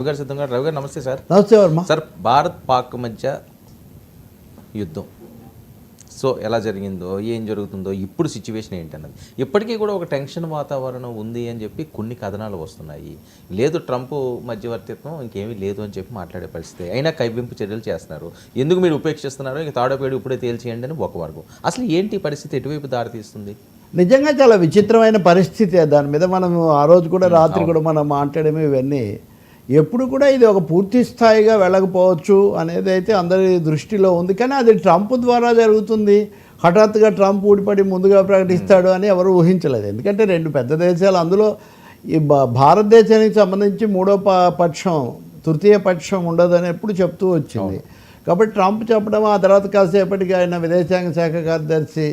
గారు సిద్ధంగా రవి గారు నమస్తే సార్. నమస్తే వర్మ సార్, భారత్ పాక్ మధ్య యుద్ధం సో ఎలా జరిగిందో ఏం జరుగుతుందో ఇప్పుడు సిచ్యువేషన్ ఏంటన్నది ఇప్పటికీ కూడా ఒక టెన్షన్ వాతావరణం ఉంది అని చెప్పి కొన్ని కథనాలు వస్తున్నాయి. లేదు ట్రంప్ మధ్యవర్తిత్వం ఇంకేమీ లేదు అని చెప్పి మాట్లాడే పరిస్థితి, అయినా కైవింపు చర్యలు చేస్తున్నారు. ఎందుకు మీరు ఉపేక్షిస్తున్నారు, ఇంక తాడోపేడు ఇప్పుడే తేల్చేయండి అని ఒక వర్గం. అసలు ఏంటి పరిస్థితి, ఎటువైపు దారితీస్తుంది? నిజంగా చాలా విచిత్రమైన పరిస్థితి. దాని మీద మనం ఆ రోజు కూడా రాత్రి కూడా మనం మాట్లాడేవి ఇవన్నీ ఎప్పుడు కూడా ఇది ఒక పూర్తి స్థాయిగా వెళ్ళకపోవచ్చు అనేది అయితే అందరి దృష్టిలో ఉంది. కానీ అది ట్రంప్ ద్వారా జరుగుతుంది, హఠాత్తుగా ట్రంప్ ఊడిపడి ముందుగా ప్రకటిస్తాడు అని ఎవరు ఊహించలేదు. ఎందుకంటే రెండు పెద్ద దేశాలు, అందులో ఈ భారతదేశానికి సంబంధించి మూడో పక్షం తృతీయ పక్షం ఉండదని ఎప్పుడు చెప్తూ వచ్చింది. కాబట్టి ట్రంప్ చెప్పడం, ఆ తర్వాత కాసేపటికి ఆయన విదేశాంగ శాఖ కార్యదర్శి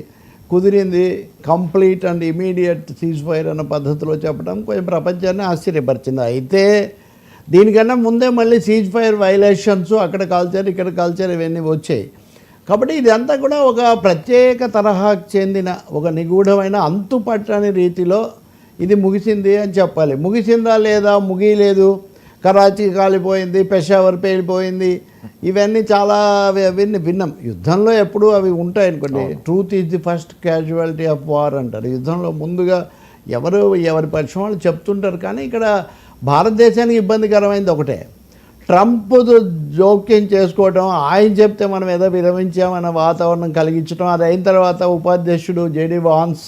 కుదిరింది complete and immediate cease fire అన్న పద్ధతిలో చెప్పడం కొంచెం ప్రపంచాన్ని ఆశ్చర్యపరిచింది. అయితే దీనికన్నా ముందే మళ్ళీ సీజ్ ఫైర్ వైలేషన్స్, అక్కడ కాల్చారు ఇక్కడ కాల్చారు, ఇవన్నీ వచ్చాయి. కాబట్టి ఇదంతా కూడా ఒక ప్రత్యేక తరహాకు చెందిన ఒక నిగూఢమైన అంతుపట్టని రీతిలో ఇది ముగిసింది అని చెప్పాలి. ముగిసిందా లేదా, ముగియలేదు, కరాచీ కాలిపోయింది, పెషావర్ పేలిపోయింది, ఇవన్నీ చాలా విన్నాం. యుద్ధంలో ఎప్పుడూ అవి ఉంటాయి అనుకోండి. Truth is the first casualty of war అంటారు. యుద్ధంలో ముందుగా ఎవరి పక్షం వాళ్ళు చెప్తుంటారు. కానీ ఇక్కడ భారతదేశానికి ఇబ్బందికరమైంది ఒకటే, ట్రంప్ జోక్యం చేసుకోవటం, ఆయన చెప్తే మనం ఏదో విరమించామన్న వాతావరణం కలిగించడం. అది అయిన తర్వాత ఉపాధ్యక్షుడు జేడీ వాన్స్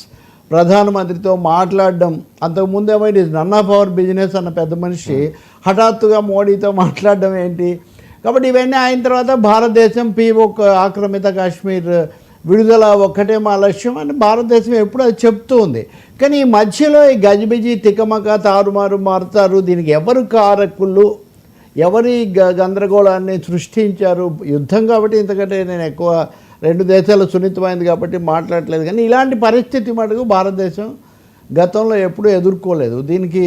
ప్రధానమంత్రితో మాట్లాడడం, అంతకుముందు ఏమో it is none of our business అన్న పెద్ద మనిషి హఠాత్తుగా మోడీతో మాట్లాడడం ఏంటి. కాబట్టి ఇవన్నీ అయిన తర్వాత భారతదేశం పీఓక్ ఆక్రమిత కాశ్మీర్ విడుదల ఒక్కటే మా లక్ష్యం అని భారతదేశం ఎప్పుడు అది చెప్తూ ఉంది. కానీ ఈ మధ్యలో ఈ గజిబిజి తికమక తారుమారు మారుతారు, దీనికి ఎవరు కారకులు, ఎవరి గందరగోళాన్ని సృష్టించారు. యుద్ధం కాబట్టి ఇంతకంటే నేను ఎక్కువ రెండు దేశాలు సున్నితమైంది కాబట్టి మాట్లాడలేదు. కానీ ఇలాంటి పరిస్థితి మటుకు భారతదేశం గతంలో ఎప్పుడూ ఎదుర్కోలేదు. దీనికి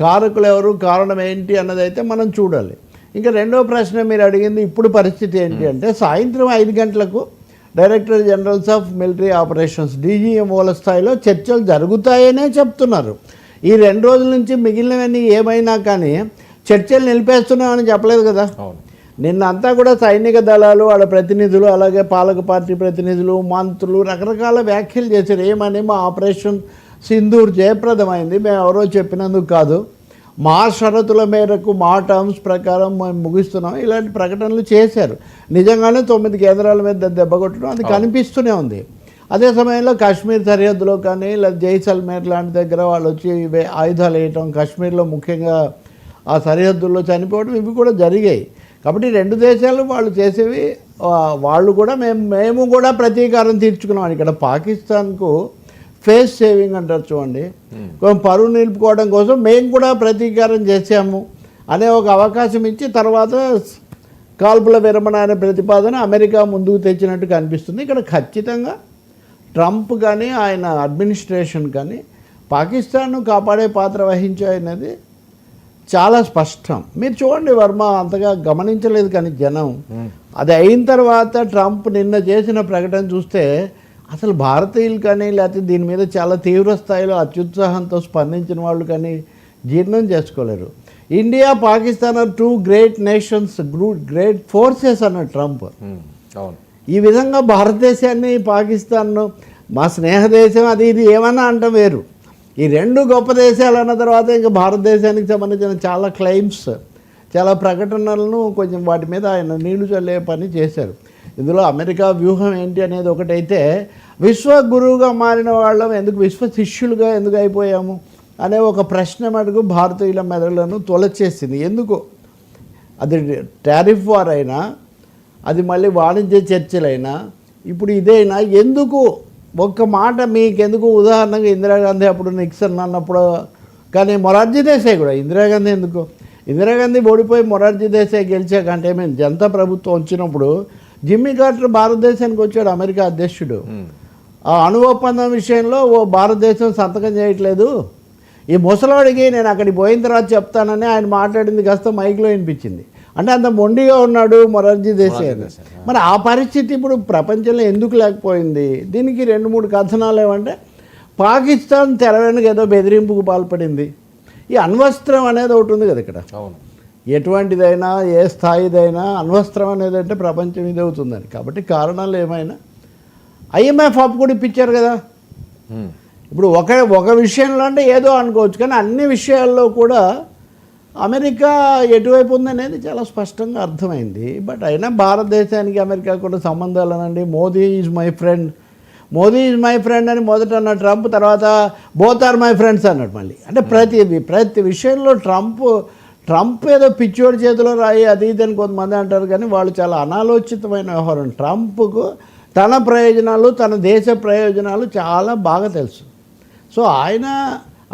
కారకులు ఎవరు, కారణం ఏంటి అన్నది అయితే మనం చూడాలి. ఇంకా రెండో ప్రశ్న మీరు అడిగింది, ఇప్పుడు పరిస్థితి ఏంటి అంటే, సాయంత్రం 5 గంటలకు director generals of military operations DGMOల స్థాయిలో చర్చలు జరుగుతాయనే చెప్తున్నారు. ఈ 2 రోజుల నుంచి మిగిలినవన్నీ ఏమైనా కానీ చర్చలు నిలిపేస్తున్నామని చెప్పలేదు కదా. నిన్న అంతా కూడా సైనిక దళాలు వాళ్ళ ప్రతినిధులు, అలాగే పాలక పార్టీ ప్రతినిధులు, మంత్రులు రకరకాల వ్యాఖ్యలు చేశారు. ఏమని, మా ఆపరేషన్ సింధూర్ జయప్రదమైంది, మేము ఎవరో చెప్పినందుకు కాదు, మా షరతుల మేరకు మా టర్మ్స్ ప్రకారం మేము ముగిస్తున్నాం, ఇలాంటి ప్రకటనలు చేశారు. నిజంగానే 9 కేంద్రాల మీద దెబ్బ కొట్టడం అది కనిపిస్తూనే ఉంది. అదే సమయంలో కాశ్మీర్ సరిహద్దులో కానీ లేదా జైసల్మేర్ లాంటి దగ్గర వాళ్ళు వచ్చి ఆయుధాలు వేయటం, కాశ్మీర్లో ముఖ్యంగా ఆ సరిహద్దుల్లో చనిపోవడం, ఇవి కూడా జరిగాయి. కాబట్టి రెండు దేశాలు వాళ్ళు చేసేవి, వాళ్ళు కూడా మేము కూడా ప్రతీకారం తీర్చుకున్నాం. ఇక్కడ పాకిస్తాన్కు ఫేస్ సేవింగ్ అంటారు చూడండి, పరువు నిలుపుకోవడం కోసం మేము కూడా ప్రతీకారం చేసాము అనే ఒక అవకాశం ఇచ్చి తర్వాత కాల్పుల విరమణ అనే ప్రతిపాదన అమెరికా ముందుకు తెచ్చినట్టు కనిపిస్తుంది. ఇక్కడ ఖచ్చితంగా ట్రంప్ కానీ ఆయన అడ్మినిస్ట్రేషన్ కానీ పాకిస్తాన్ను కాపాడే పాత్ర వహించాయనేది చాలా స్పష్టం. మీరు చూడండి వర్మ, అంతగా గమనించలేదు కానీ జనం, అది అయిన తర్వాత ట్రంప్ నిన్న చేసిన ప్రకటన చూస్తే అసలు భారతీయులు కానీ లేకపోతే దీని మీద చాలా తీవ్ర స్థాయిలో అత్యుత్సాహంతో స్పందించిన వాళ్ళు కానీ జీర్ణం చేసుకోలేరు. India Pakistan are 2 great nations, great forces అన్న ట్రంప్. ఈ విధంగా భారతదేశాన్ని పాకిస్తాన్ను మా స్నేహదేశం అది ఇది ఏమన్నా అంటాం వేరు. ఈ 2 గొప్ప దేశాలు అన్న తర్వాత ఇంకా భారతదేశానికి సంబంధించిన చాలా క్లెయిమ్స్, చాలా ప్రకటనలను కొంచెం వాటి మీద ఆయన నీళ్లు చల్లే పని చేశారు. ఇందులో అమెరికా వ్యూహం ఏంటి అనేది ఒకటైతే, విశ్వ గురువుగా మారిన వాళ్ళం ఎందుకు విశ్వ శిష్యులుగా ఎందుకు అయిపోయాము అనే ఒక ప్రశ్న మటుకు భారతీయుల మెదడులను తొలచేసింది. ఎందుకు అది టారిఫ్ వార్ అయినా, అది మళ్ళీ వాణిజ్య చర్చలైనా, ఇప్పుడు ఇదైనా ఎందుకు ఒక్క మాట మీకెందుకు, ఉదాహరణగా ఇందిరాగాంధీ అప్పుడు నిక్సన్ అన్నప్పుడు, కానీ మొరార్జీ దేశాయ్ కూడా, ఇందిరాగాంధీ ఎందుకు, ఇందిరాగాంధీ ఓడిపోయి మొరార్జీ దేశాయ్ గెలిచాక అంటే మేము జనతా ప్రభుత్వం వచ్చినప్పుడు జిమ్మీ కార్టర్ భారతదేశానికి వచ్చాడు, అమెరికా అధ్యక్షుడు. ఆ అణు ఒప్పందం విషయంలో భారతదేశం సంతకం చేయట్లేదు, ఈ ముసలాడికి నేను అక్కడికి పోయిన తర్వాత చెప్తానని ఆయన మాట్లాడింది కాస్త మైక్లో వినిపించింది. అంటే అంత మొండిగా ఉన్నాడు మొరార్జీ దేశాయ్. మరి ఆ పరిస్థితి ఇప్పుడు ప్రపంచంలో ఎందుకు లేకపోయింది? దీనికి 2-3 కథనాలు ఏమంటే, పాకిస్తాన్ తెర వెనుక ఏదో బెదిరింపుకు పాల్పడింది. ఈ అణ్వస్త్రం అనేది ఒకటి ఉంది కదా ఇక్కడ, ఎటువంటిదైనా ఏ స్థాయిదైనా అణ్వస్త్రం అనేది అంటే ప్రపంచం ఇది అవుతుందని. కాబట్టి కారణాలు ఏమైనా IMF అప్పు కూడా ఇప్పించారు కదా. ఇప్పుడు ఒక విషయంలో అంటే ఏదో అనుకోవచ్చు, కానీ అన్ని విషయాల్లో కూడా అమెరికా ఎటువైపు ఉందనేది చాలా స్పష్టంగా అర్థమైంది. బట్ అయినా భారతదేశానికి అమెరికా కూడా సంబంధాలు అనండి. మోదీ ఈజ్ మై ఫ్రెండ్ అని మొదట అన్న ట్రంప్, తర్వాత బోత్ ఆర్ మై ఫ్రెండ్స్ అన్నాడు మళ్ళీ. అంటే ప్రతి విషయంలో ట్రంప్ ఏదో పిచ్చోడి చేతిలో రాయి అది ఇది అని కొంతమంది అంటారు, కానీ వాళ్ళు చాలా అనాలోచితమైన వ్యవహారం. ట్రంప్కు తన ప్రయోజనాలు, తన దేశ ప్రయోజనాలు చాలా బాగా తెలుసు. సో ఆయన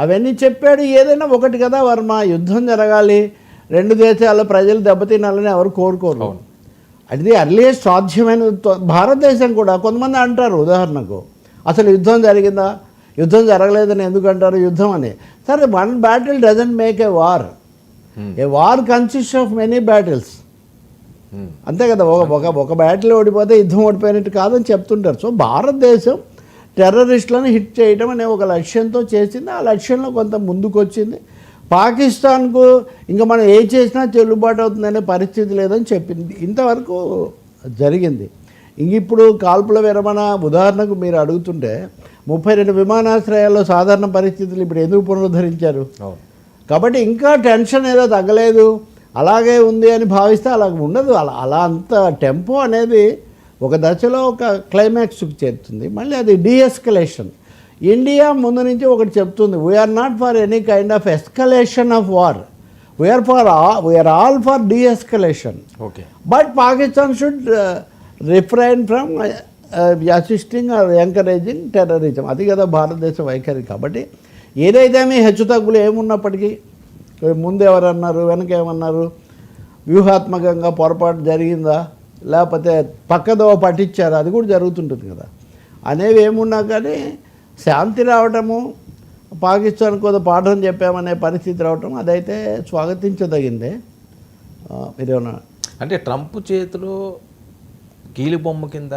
అవన్నీ చెప్పాడు. ఏదైనా ఒకటి కదా వర్మ, యుద్ధం జరగాలి, రెండు దేశాల ప్రజలు దెబ్బతినాలని ఎవరు కోరుకోరు. అది అర్లియస్ట్ సాధ్యమైన. భారతదేశం కూడా కొంతమంది అంటారు, ఉదాహరణకు అసలు యుద్ధం జరిగిందా, యుద్ధం జరగలేదని ఎందుకు అంటారు, యుద్ధం అని. సరే, one battle doesn't make a war. A war consist of many battles, అంతే కదా. ఒక బ్యాటిల్ ఓడిపోతే యుద్ధం ఓడిపోయినట్టు కాదని చెప్తుంటారు. సో భారతదేశం టెర్రరిస్టులను హిట్ చేయడం అనే ఒక లక్ష్యంతో చేసింది. ఆ లక్ష్యంలో కొంత ముందుకు వచ్చింది. పాకిస్తాన్కు ఇంకా మనం ఏం చేసినా చెల్లుబాటు అవుతుందనే పరిస్థితి లేదని చెప్పింది. ఇంతవరకు జరిగింది. ఇంక ఇప్పుడు కాల్పుల విరమణ ఉదాహరణకు మీరు అడుగుతుంటే 32 విమానాశ్రయాల్లో సాధారణ పరిస్థితులు ఇప్పుడు ఎందుకు పునరుద్ధరించారు? కాబట్టి ఇంకా టెన్షన్ ఏదో తగ్గలేదు, అలాగే ఉంది అని భావిస్తే అలా ఉండదు. అలా అంత టెంపో అనేది ఒక దశలో ఒక క్లైమాక్స్కి చేరుతుంది, మళ్ళీ అది డీఎస్కలేషన్. ఇండియా ముందు నుంచి ఒకటి చెప్తుంది, we're not for any kind of escalation of war, we're all for de-escalation. Okay, but Pakistan should refrain from assisting or encouraging terrorism. అది కదా భారతదేశ వైఖరి. కాబట్టి ఏదైతే మీ హెచ్చుతగ్గులు ఏమున్నప్పటికీ, ముందు ఎవరన్నారు, వెనక ఏమన్నారు, వ్యూహాత్మకంగా పొరపాటు జరిగిందా, లేకపోతే పక్కదోవ పట్టించారా, అది కూడా జరుగుతుంటుంది కదా. అనేవి ఏమున్నా కానీ శాంతి రావటము, పాకిస్తాన్ కొంత పాఠం చెప్పామనే పరిస్థితి రావటం, అదైతే స్వాగతించదగిందే. మీరేమన్నా అంటే ట్రంప్ చేతిలో కీలుబొమ్మ కింద